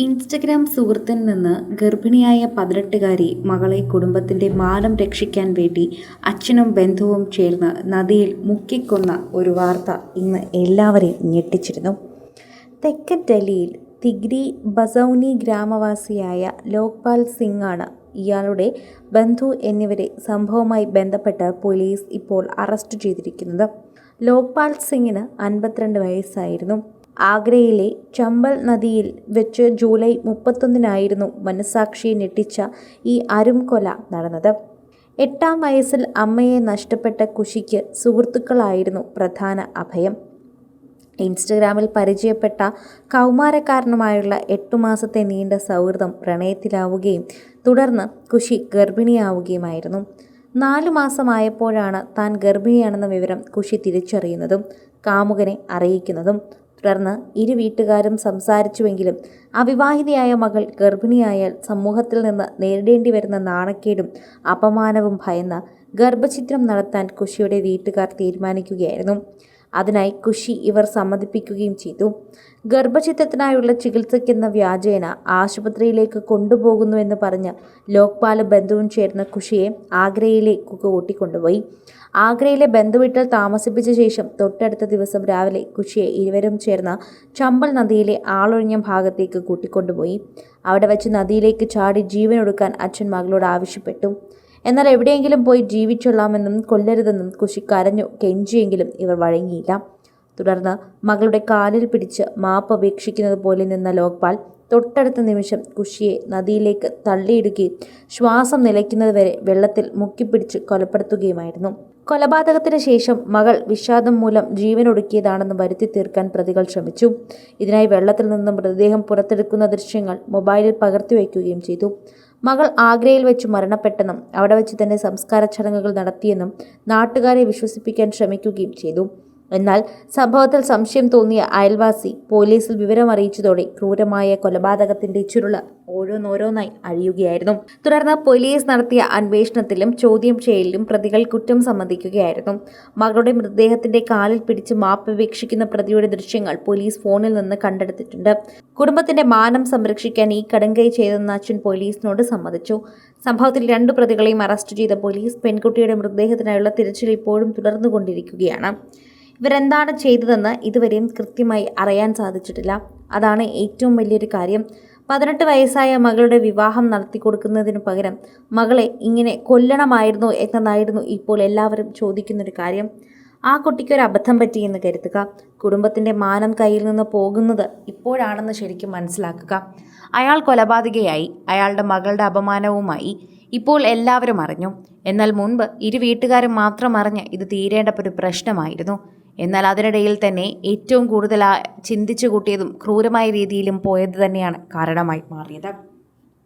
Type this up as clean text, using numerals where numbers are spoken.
Instagram സുഹൃത്തിൽ നിന്ന് ഗർഭിണിയായ 18കാരി മകളെ കുടുംബത്തിൻ്റെ മാനം രക്ഷിക്കാൻ വേണ്ടി അച്ഛനും ബന്ധുവും ചേർന്ന് നദിയിൽ മുക്കിക്കൊന്ന ഒരു വാർത്ത ഇന്ന് എല്ലാവരെയും ഞെട്ടിച്ചിരുന്നു. തെക്കൻ ഡൽഹിയിൽ തിഗ്രി ബസൗനി ഗ്രാമവാസിയായ ലോക്പാൽ സിംഗാണ് ഇയാളുടെ ബന്ധു എന്നിവരെ സംഭവവുമായി ബന്ധപ്പെട്ട് പോലീസ് ഇപ്പോൾ അറസ്റ്റ് ചെയ്തിരിക്കുന്നത്. ലോക്പാൽ സിംഗിന് 52 വയസ്സായിരുന്നു. ആഗ്രയിലെ ചമ്പൽ നദിയിൽ വെച്ച് ജൂലൈ 31-നായിരുന്നു മനസാക്ഷിയെ ഞെട്ടിച്ച ഈ അരുംകൊല നടന്നത്. 8-ാം വയസ്സിൽ അമ്മയെ നഷ്ടപ്പെട്ട കുഷിക്ക് സുഹൃത്തുക്കളായിരുന്നു പ്രധാന അഭയം. ഇൻസ്റ്റഗ്രാമിൽ പരിചയപ്പെട്ട കൗമാരക്കാരനുമായുള്ള 8 മാസത്തെ നീണ്ട സൗഹൃദം പ്രണയത്തിലാവുകയും തുടർന്ന് കുഷി ഗർഭിണിയാവുകയുമായിരുന്നു. 4 മാസമായപ്പോഴാണ് താൻ ഗർഭിണിയാണെന്ന വിവരം കുഷി തിരിച്ചറിയുന്നതും കാമുകനെ അറിയിക്കുന്നതും. തുടർന്ന് ഇരു വീട്ടുകാരും സംസാരിച്ചുവെങ്കിലും അവിവാഹിതയായ മകൾ ഗർഭിണിയായാൽ സമൂഹത്തിൽ നിന്ന് നേരിടേണ്ടി വരുന്ന നാണക്കേടും അപമാനവും ഭയന്ന് ഗർഭഛിദ്രം നടത്താൻ കുഷിയുടെ വീട്ടുകാർ തീരുമാനിക്കുകയായിരുന്നു. അതിനായി കുഷി ഇവർ സമ്മതിപ്പിക്കുകയും ചെയ്തു. ഗർഭഛിദ്രത്തിനായുള്ള ചികിത്സയ്ക്കെന്ന വ്യാജേന ആശുപത്രിയിലേക്ക് കൊണ്ടുപോകുന്നുവെന്ന് പറഞ്ഞ് ലോക്പാലും ബന്ധുവും ചേർന്ന് കുഷിയെ ആഗ്രയിലേക്ക് കൂട്ടിക്കൊണ്ടുപോയി. ആഗ്രയിലെ ബന്ധുവീട്ടിൽ താമസിപ്പിച്ച ശേഷം തൊട്ടടുത്ത ദിവസം രാവിലെ കുഷിയെ ഇരുവരും ചേർന്ന് ചമ്പൽ നദിയിലെ ആളൊഴിഞ്ഞ ഭാഗത്തേക്ക് കൂട്ടിക്കൊണ്ടുപോയി. അവിടെ വെച്ച് നദിയിലേക്ക് ചാടി ജീവനൊടുക്കാൻ അച്ഛൻ മകളോട് ആവശ്യപ്പെട്ടു. എന്നാൽ എവിടെയെങ്കിലും പോയി ജീവിച്ചൊള്ളാമെന്നും കൊല്ലരുതെന്നും കുഷി കരഞ്ഞു കെഞ്ചിയെങ്കിലും ഇവർ വഴങ്ങിയില്ല. തുടർന്ന് മകളുടെ കാലിൽ പിടിച്ച് മാപ്പ് അപേക്ഷിക്കുന്നത് പോലെ നിന്ന ലോക്പാൽ തൊട്ടടുത്ത നിമിഷം കുഷിയെ നദിയിലേക്ക് തള്ളിയിടുകയും ശ്വാസം നിലയ്ക്കുന്നതുവരെ വെള്ളത്തിൽ മുക്കിപ്പിടിച്ച് കൊലപ്പെടുത്തുകയുമായിരുന്നു. കൊലപാതകത്തിന് ശേഷം മകൾ വിഷാദം മൂലം ജീവനൊടുക്കിയതാണെന്ന് വരുത്തി തീർക്കാൻ പ്രതികൾ ശ്രമിച്ചു. ഇതിനായി വെള്ളത്തിൽ നിന്ന് മൃതദേഹം പുറത്തെടുക്കുന്ന ദൃശ്യങ്ങൾ മൊബൈലിൽ പകർത്തിവെക്കുകയും ചെയ്തു. മകൾ ആഗ്രയിൽ വെച്ച് മരണപ്പെട്ടെന്നും അവിടെ വെച്ച് തന്നെ സംസ്കാര ചടങ്ങുകൾ നടത്തിയെന്നും നാട്ടുകാരെ വിശ്വസിപ്പിക്കാൻ ശ്രമിക്കുകയും ചെയ്തു. എന്നാൽ സംഭവത്തിൽ സംശയം തോന്നിയ അയൽവാസി പോലീസിൽ വിവരം അറിയിച്ചതോടെ ക്രൂരമായ കൊലപാതകത്തിന്റെ ചുരുള് ഓരോന്നോരോന്നായി അഴിയുകയായിരുന്നു. തുടർന്ന് പോലീസ് നടത്തിയ അന്വേഷണത്തിലും ചോദ്യം ചെയ്യലിലും പ്രതികൾ കുറ്റം സമ്മതിക്കുകയായിരുന്നു. മകളുടെ മൃതദേഹത്തിന്റെ കാലിൽ പിടിച്ച് മാപ്പപേക്ഷിക്കുന്ന പ്രതിയുടെ ദൃശ്യങ്ങൾ പോലീസ് ഫോണിൽ നിന്ന് കണ്ടെടുത്തിട്ടുണ്ട്. കുടുംബത്തിന്റെ മാനം സംരക്ഷിക്കാൻ ഈ കടുങ്കൈ ചെയ്തെന്ന് അച്ഛൻ പോലീസിനോട് സമ്മതിച്ചു. സംഭവത്തിൽ 2 പ്രതികളെയും അറസ്റ്റ് ചെയ്ത പോലീസ് പെൺകുട്ടിയുടെ മൃതദേഹത്തിനായുള്ള തിരച്ചിൽ ഇപ്പോഴും തുടർന്നുകൊണ്ടിരിക്കുകയാണ്. ഇവരെന്താണ് ചെയ്തതെന്ന് ഇതുവരെയും കൃത്യമായി അറിയാൻ സാധിച്ചിട്ടില്ല. അതാണ് ഏറ്റവും വലിയൊരു കാര്യം. 18 വയസ്സായ മകളുടെ വിവാഹം നടത്തിക്കൊടുക്കുന്നതിനു പകരം മകളെ ഇങ്ങനെ കൊല്ലണമായിരുന്നു എന്നതായിരുന്നു ഇപ്പോൾ എല്ലാവരും ചോദിക്കുന്നൊരു കാര്യം. ആ കുട്ടിക്കൊരു അബദ്ധം പറ്റിയെന്ന് കരുതുക. കുടുംബത്തിൻ്റെ മാനം കയ്യിൽ നിന്ന് പോകുന്നത് ഇപ്പോഴാണെന്ന് ശരിക്കും മനസ്സിലാക്കുക. അയാൾ കൊലപാതകയായി, അയാളുടെ മകളുടെ അപമാനവുമായി ഇപ്പോൾ എല്ലാവരും അറിഞ്ഞു. എന്നാൽ മുൻപ് ഇരു വീട്ടുകാരും മാത്രം അറിഞ്ഞ് ഇത് തീരേണ്ട ഒരു പ്രശ്നമായിരുന്നു. എന്നാൽ അതിനിടയിൽ തന്നെ ഏറ്റവും കൂടുതൽ ചിന്തിച്ചു കൂട്ടിയതും ക്രൂരമായ രീതിയിലും പോയത് തന്നെയാണ് കാരണമായി മാറിയത്.